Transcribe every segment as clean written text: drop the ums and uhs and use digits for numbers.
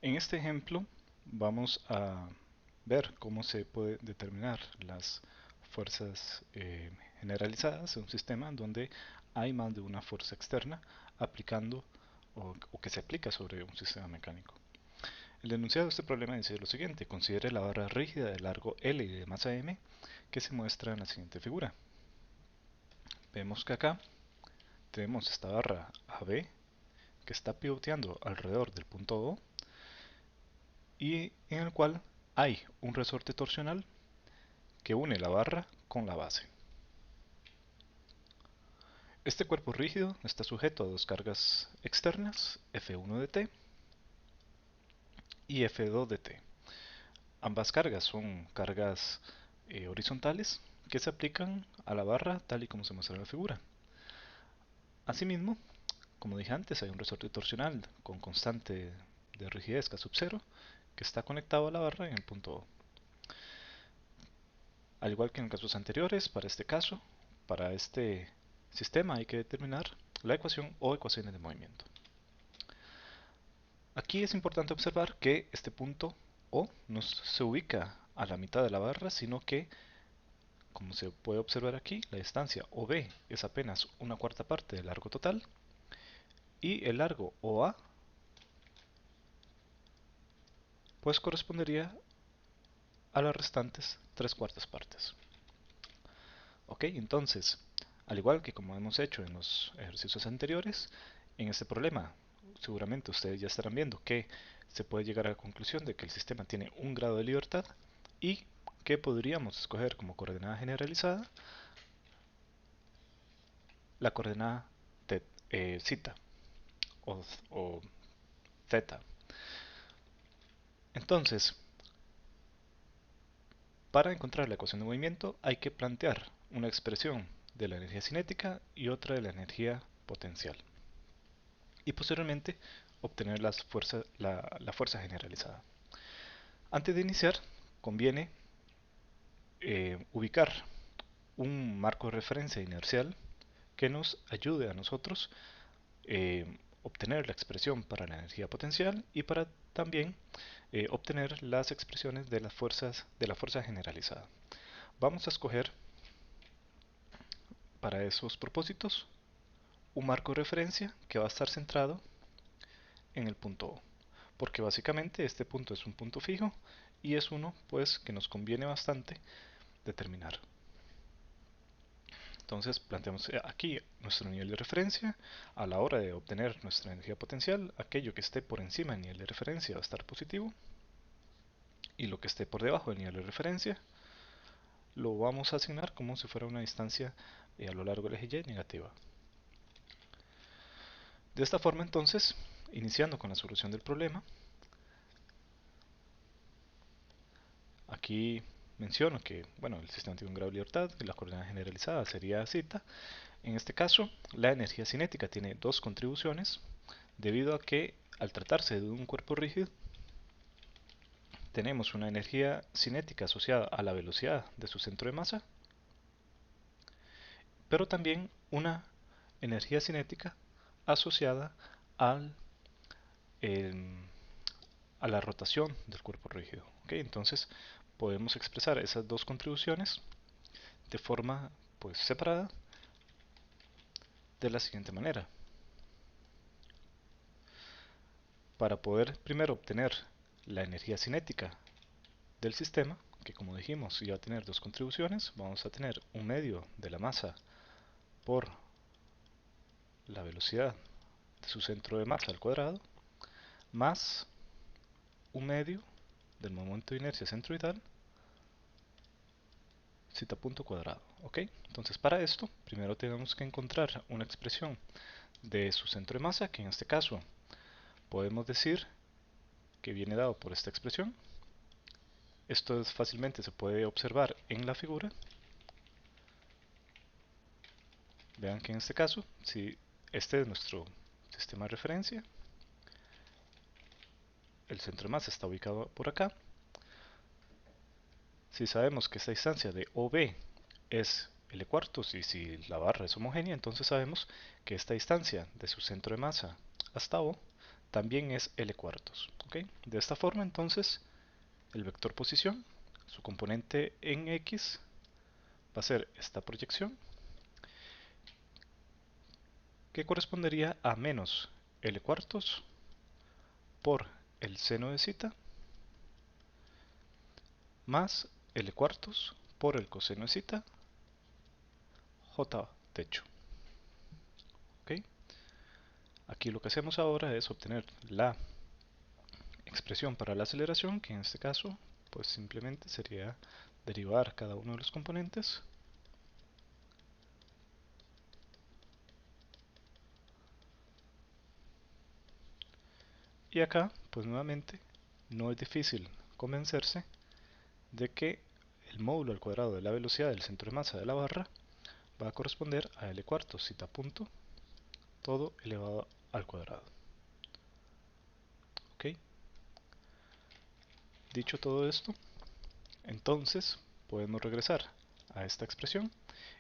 En este ejemplo vamos a ver cómo se puede determinar las fuerzas generalizadas en un sistema donde hay más de una fuerza externa aplicando o que se aplica sobre un sistema mecánico. El enunciado de este problema dice lo siguiente: considere la barra rígida de largo L y de masa M que se muestra en la siguiente figura. Vemos que acá tenemos esta barra AB que está pivoteando alrededor del punto O y en el cual hay un resorte torsional que une la barra con la base. Este cuerpo rígido está sujeto a dos cargas externas, F1 de T y F2 de T. Ambas cargas son cargas horizontales que se aplican a la barra tal y como se muestra en la figura. Asimismo, como dije antes, hay un resorte torsional con constante de rigidez K sub 0 que está conectado a la barra en el punto O. Al igual que en casos anteriores, para este caso, para este sistema hay que determinar la ecuación o ecuaciones de movimiento. Aquí es importante observar que este punto O no se ubica a la mitad de la barra, sino que, como se puede observar aquí, la distancia OB es apenas una cuarta parte del largo total y el largo OA pues correspondería a las restantes tres cuartas partes. Ok, entonces, al igual que como hemos hecho en los ejercicios anteriores, en este problema seguramente ustedes ya estarán viendo que se puede llegar a la conclusión de que el sistema tiene un grado de libertad y que podríamos escoger como coordenada generalizada la coordenada zeta o zeta. Entonces, para encontrar la ecuación de movimiento hay que plantear una expresión de la energía cinética y otra de la energía potencial. Y posteriormente obtener la fuerza generalizada. Antes de iniciar, conviene ubicar un marco de referencia inercial que nos ayude a nosotros obtener la expresión para la energía potencial y para también obtener las expresiones de las fuerzas de la fuerza generalizada. Vamos a escoger para esos propósitos un marco de referencia que va a estar centrado en el punto O, porque básicamente este punto es un punto fijo y es uno pues que nos conviene bastante determinar. Entonces planteamos aquí nuestro nivel de referencia. A la hora de obtener nuestra energía potencial, aquello que esté por encima del nivel de referencia va a estar positivo y lo que esté por debajo del nivel de referencia lo vamos a asignar como si fuera una distancia a lo largo del eje Y negativa. De esta forma entonces, iniciando con la solución del problema, aquí menciono que bueno, el sistema tiene un grado de libertad y la coordenada generalizada sería zeta. En este caso, la energía cinética tiene dos contribuciones, debido a que al tratarse de un cuerpo rígido, tenemos una energía cinética asociada a la velocidad de su centro de masa, pero también una energía cinética asociada al, eh, a la rotación del cuerpo rígido. ¿Okay? Entonces podemos expresar esas dos contribuciones de forma pues separada de la siguiente manera. Para poder primero obtener la energía cinética del sistema, que como dijimos iba a tener dos contribuciones, vamos a tener un medio de la masa por la velocidad de su centro de masa al cuadrado, más un medio del momento de inercia centroidal, zeta punto cuadrado. ¿Ok? Entonces para esto, primero tenemos que encontrar una expresión de su centro de masa, que en este caso podemos decir que viene dado por esta expresión. Esto fácilmente se puede observar en la figura. Vean que en este caso, si este es nuestro sistema de referencia, el centro de masa está ubicado por acá. Si sabemos que esta distancia de OB es L cuartos y si la barra es homogénea, entonces sabemos que esta distancia de su centro de masa hasta O también es L cuartos. ¿Ok? De esta forma entonces el vector posición, su componente en X, va a ser esta proyección que correspondería a menos L cuartos por el seno de zeta más L cuartos por el coseno de zeta J techo. ¿Ok? Aquí lo que hacemos ahora es obtener la expresión para la aceleración, que en este caso pues simplemente sería derivar cada uno de los componentes. Y acá, pues nuevamente, no es difícil convencerse de que el módulo al cuadrado de la velocidad del centro de masa de la barra va a corresponder a L cuartos zeta punto todo elevado al cuadrado. ¿Ok? Dicho todo esto, entonces podemos regresar a esta expresión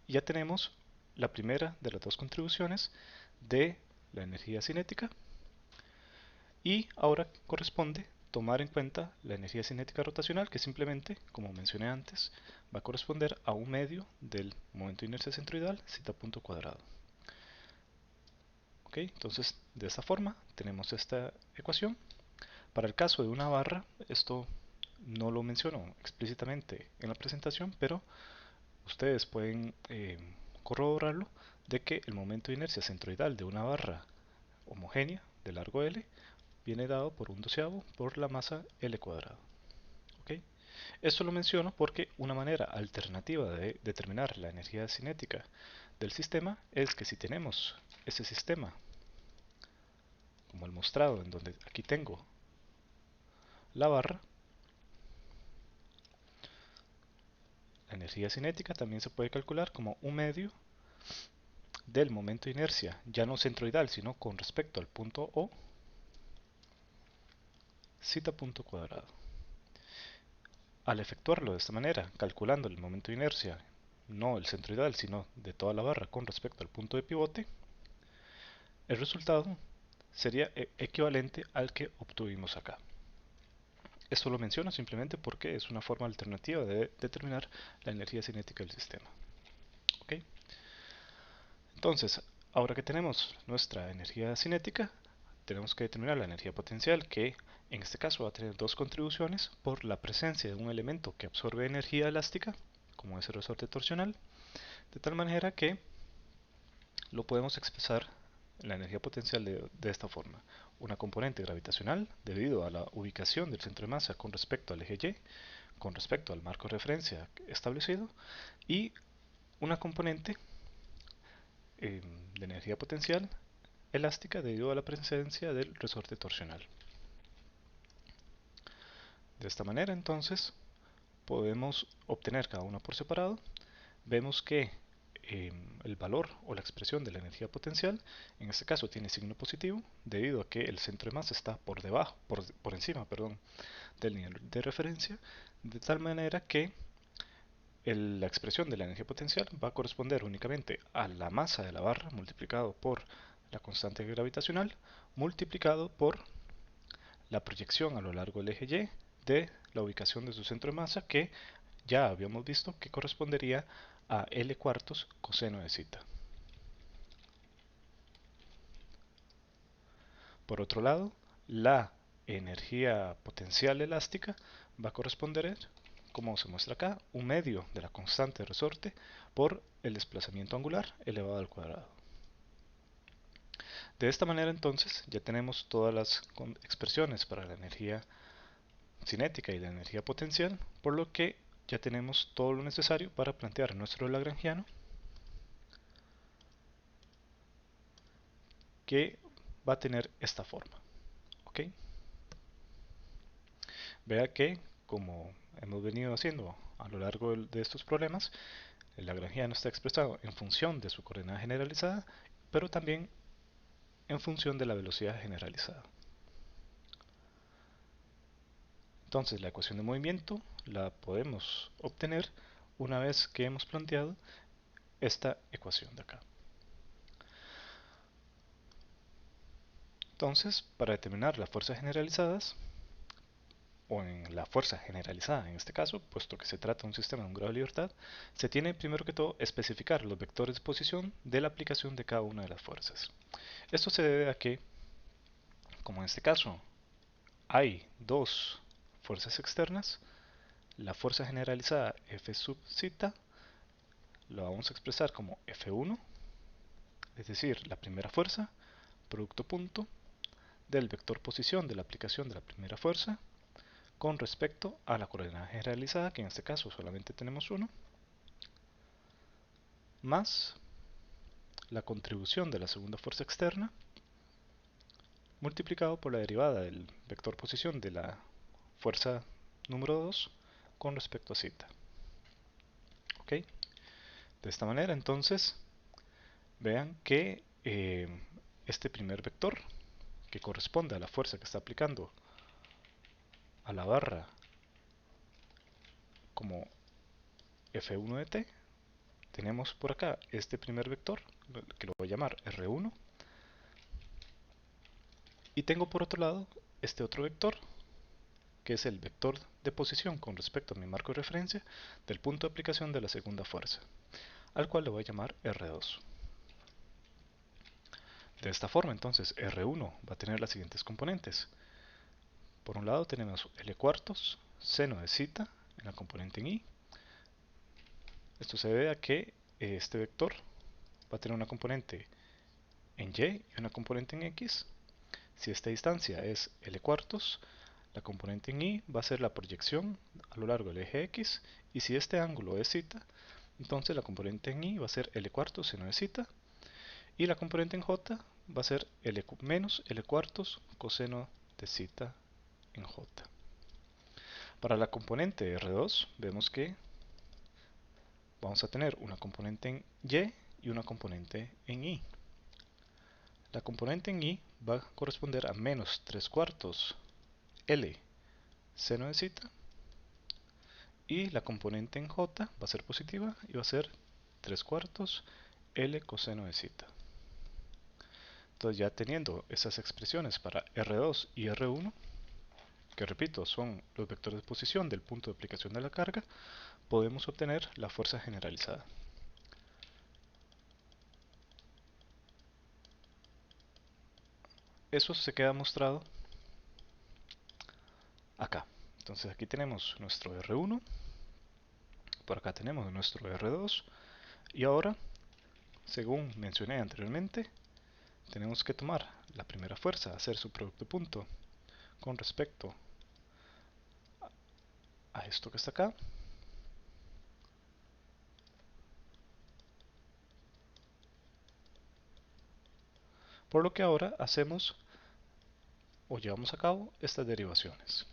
y ya tenemos la primera de las dos contribuciones de la energía cinética. Y ahora corresponde tomar en cuenta la energía cinética rotacional, que simplemente, como mencioné antes, va a corresponder a un medio del momento de inercia centroidal, zeta punto cuadrado. ¿Ok? Entonces, de esta forma, tenemos esta ecuación. Para el caso de una barra, esto no lo menciono explícitamente en la presentación, pero ustedes pueden corroborarlo de que el momento de inercia centroidal de una barra homogénea de largo L viene dado por un doceavo por la masa L cuadrado. ¿Ok? Esto lo menciono porque una manera alternativa de determinar la energía cinética del sistema es que si tenemos ese sistema como el mostrado, en donde aquí tengo la barra, la energía cinética también se puede calcular como un medio del momento de inercia, ya no centroidal, sino con respecto al punto O, zeta punto cuadrado. Al efectuarlo de esta manera, calculando el momento de inercia, no el centroidal, sino de toda la barra con respecto al punto de pivote, el resultado sería equivalente al que obtuvimos acá. Esto lo menciono simplemente porque es una forma alternativa de determinar la energía cinética del sistema. ¿Ok? Entonces, ahora que tenemos nuestra energía cinética, tenemos que determinar la energía potencial, que en este caso va a tener dos contribuciones por la presencia de un elemento que absorbe energía elástica, como es el resorte torsional, de tal manera que lo podemos expresar la energía potencial de esta forma. Una componente gravitacional debido a la ubicación del centro de masa con respecto al eje Y, con respecto al marco de referencia establecido, y una componente de energía potencial elástica debido a la presencia del resorte torsional. De esta manera entonces podemos obtener cada una por separado. Vemos que el valor o la expresión de la energía potencial en este caso tiene signo positivo debido a que el centro de masa está por debajo, por encima, perdón, del nivel de referencia, de tal manera que la expresión de la energía potencial va a corresponder únicamente a la masa de la barra multiplicado por la constante gravitacional multiplicado por la proyección a lo largo del eje Y de la ubicación de su centro de masa, que ya habíamos visto que correspondería a L cuartos coseno de zeta. Por otro lado, la energía potencial elástica va a corresponder, como se muestra acá, un medio de la constante de resorte por el desplazamiento angular elevado al cuadrado. De esta manera entonces ya tenemos todas las expresiones para la energía cinética y la energía potencial, por lo que ya tenemos todo lo necesario para plantear nuestro lagrangiano, que va a tener esta forma. ¿Ok? Vea que, como hemos venido haciendo a lo largo de estos problemas, el lagrangiano está expresado en función de su coordenada generalizada, pero también en función de la velocidad generalizada. Entonces la ecuación de movimiento la podemos obtener una vez que hemos planteado esta ecuación de acá. Entonces, para determinar las fuerzas generalizadas, o en la fuerza generalizada en este caso, puesto que se trata de un sistema de un grado de libertad, se tiene primero que todo especificar los vectores de posición de la aplicación de cada una de las fuerzas. Esto se debe a que, como en este caso, hay dos fuerzas externas, la fuerza generalizada F sub zeta lo vamos a expresar como F1, es decir, la primera fuerza, producto punto, del vector posición de la aplicación de la primera fuerza con respecto a la coordenada generalizada, que en este caso solamente tenemos 1, más la contribución de la segunda fuerza externa multiplicado por la derivada del vector posición de la fuerza número 2 con respecto a zeta. ¿Ok? De esta manera, entonces, vean que este primer vector, que corresponde a la fuerza que está aplicando a la barra como F1 de t, tenemos por acá este primer vector, que lo voy a llamar R1, y tengo por otro lado este otro vector, que es el vector de posición con respecto a mi marco de referencia del punto de aplicación de la segunda fuerza, al cual le voy a llamar R2. De esta forma, entonces, R1 va a tener las siguientes componentes. Por un lado tenemos L cuartos, seno de zeta en la componente en I. Esto se debe a que este vector va a tener una componente en Y y una componente en X. Si esta distancia es L cuartos, la componente en Y va a ser la proyección a lo largo del eje X, y si este ángulo es zeta, entonces la componente en Y va a ser L cuartos seno de zeta, y la componente en J va a ser menos L cuartos coseno de zeta en J. Para la componente R2 vemos que vamos a tener una componente en Y y una componente en I. La componente en I va a corresponder a menos 3 cuartos L seno de zeta, y la componente en J va a ser positiva y va a ser 3 cuartos L coseno de zeta. Entonces, ya teniendo esas expresiones para R2 y R1, que repito son los vectores de posición del punto de aplicación de la carga, podemos obtener la fuerza generalizada. Eso se queda mostrado acá. Entonces aquí tenemos nuestro R1, por acá tenemos nuestro R2, y ahora, según mencioné anteriormente, tenemos que tomar la primera fuerza, hacer su producto punto con respecto a esto que está acá, por lo que ahora hacemos o llevamos a cabo estas derivaciones.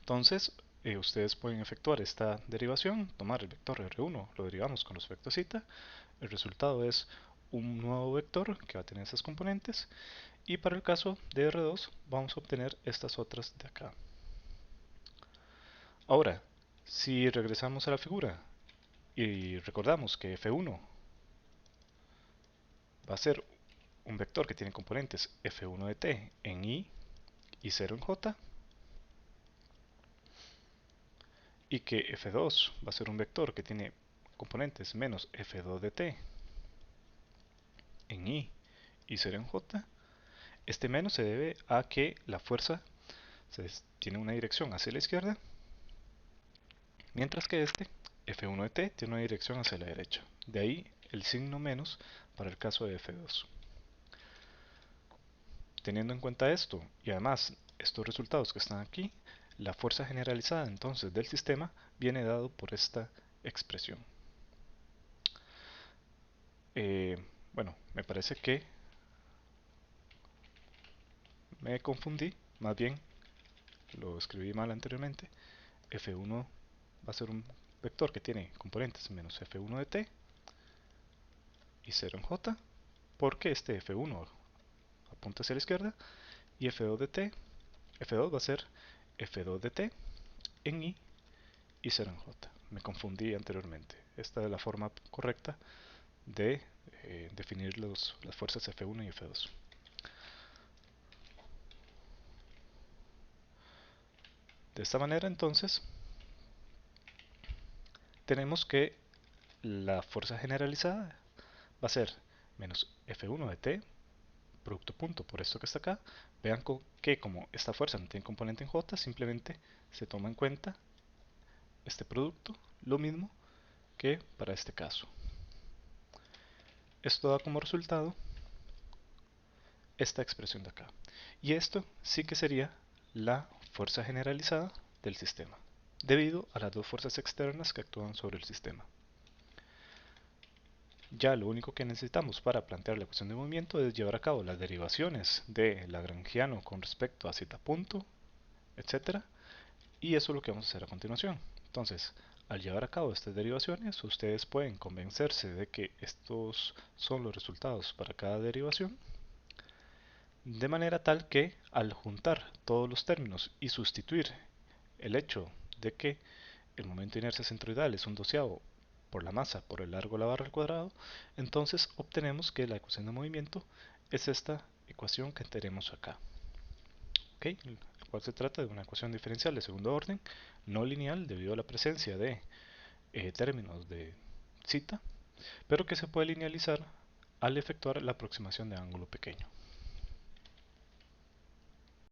Entonces, ustedes pueden efectuar esta derivación, tomar el vector R1, lo derivamos con respecto a zeta, el resultado es un nuevo vector que va a tener esas componentes, y para el caso de R2 vamos a obtener estas otras de acá. Ahora, si regresamos a la figura y recordamos que F1 va a ser un vector que tiene componentes F1 de t en I y 0 en J, y que F2 va a ser un vector que tiene componentes menos F2 de t en I y 0 en J, este menos se debe a que la fuerza tiene una dirección hacia la izquierda, mientras que este F1 de t tiene una dirección hacia la derecha. De ahí el signo menos para el caso de F2. Teniendo en cuenta esto y además estos resultados que están aquí, la fuerza generalizada entonces del sistema viene dado por esta expresión. Bueno, me parece que me confundí, más bien lo escribí mal anteriormente. F1 va a ser un vector que tiene componentes menos F1 de t y 0 en J, porque este F1 apunta hacia la izquierda, y F2 de t, F2 va a ser F2 de t en I y 0 en J. Me confundí anteriormente. Esta es la forma correcta de definir las fuerzas F1 y F2. De esta manera entonces tenemos que la fuerza generalizada va a ser menos F1 de T, producto punto por esto que está acá. Vean que como esta fuerza no tiene componente en J, simplemente se toma en cuenta este producto, lo mismo que para este caso. Esto da como resultado esta expresión de acá. Y esto sí que sería la fuerza generalizada del sistema, debido a las dos fuerzas externas que actúan sobre el sistema. Ya lo único que necesitamos para plantear la ecuación de movimiento es llevar a cabo las derivaciones de Lagrangiano con respecto a z punto, etc. Y eso es lo que vamos a hacer a continuación. Entonces, al llevar a cabo estas derivaciones, ustedes pueden convencerse de que estos son los resultados para cada derivación, de manera tal que al juntar todos los términos y sustituir el hecho de que el momento de inercia centroidal es un doceavo por la masa por el largo de la barra al cuadrado, entonces obtenemos que la ecuación de movimiento es esta ecuación que tenemos acá. ¿Okay? El cual se trata de una ecuación diferencial de segundo orden, no lineal debido a la presencia de términos de zeta, pero que se puede linealizar al efectuar la aproximación de ángulo pequeño.